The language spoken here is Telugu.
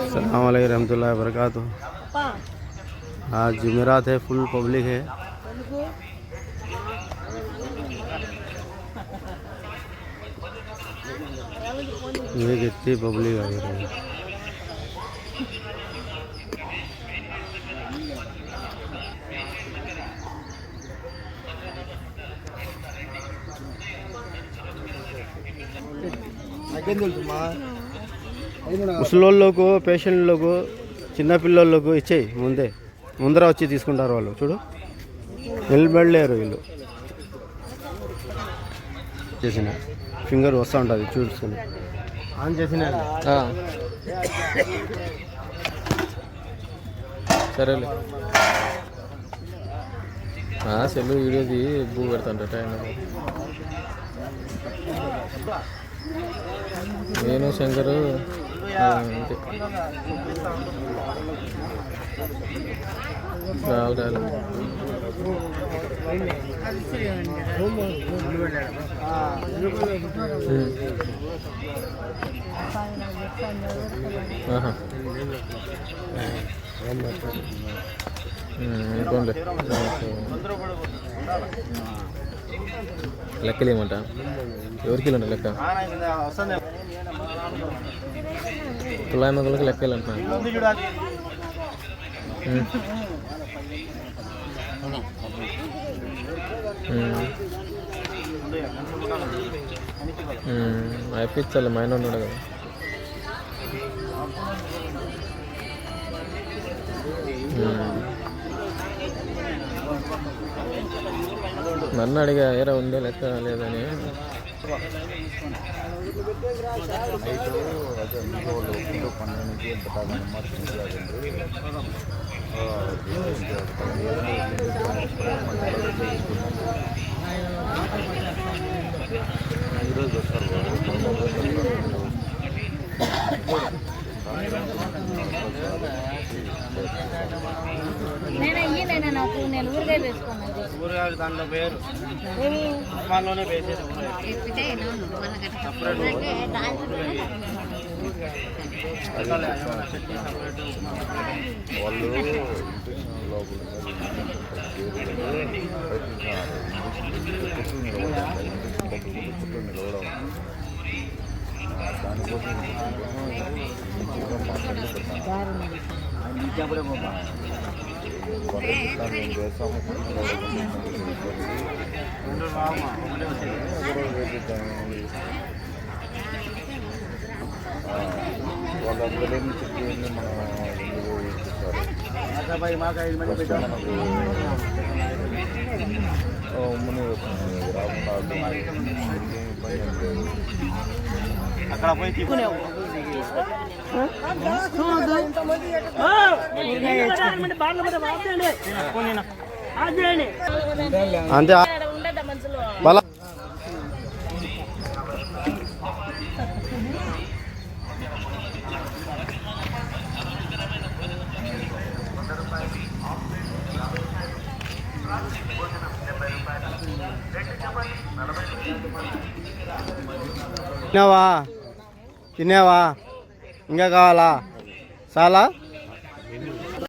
अस्सलाम वालेकुम रहमतुल्लाहि व बरकातुहू। आज जुमेरात है, फुल पब्लिक है। ये कितनी पब्लिक आ रही है। ముసలోళ్ళకు పేషెంట్లకు చిన్నపిల్లలకు ఇచ్చేయి ముందర వచ్చి తీసుకుంటారు వాళ్ళు. చూడు నిలబడలేరు వీళ్ళు. చేసిన ఫింగర్ వస్తూ ఉంటుంది చూసుకుని ఆన్ చేసిన సరేలే. సెల్లు వీడియోది బూ పెడతాంట టైం. నేను శంకరు అంతే రావాలి. ఇంకోండి లెక్కలేమంట ఎవరికి అంట లెక్క తులాయి మొగలకు లెక్కలంటున్నా. అయిపించాలి మైన ఉన్నాడు కదా. నన్ను అడిగా ఏరా ఉందే లెక్క లేదని. నాకు నేను ఊరిగా వేసుకున్నాను. ఊరగాయ దాంట్లో పేరు లోనే వేసేది. వాళ్ళు నిలవడం దానికోసం వాళ్ళందరూ చెప్పి మనం ఉమ్మని అక్కడ పోయి తీసుకునేవు అంతే బలా తిన్నావా ఇంకా కావాలా చాలా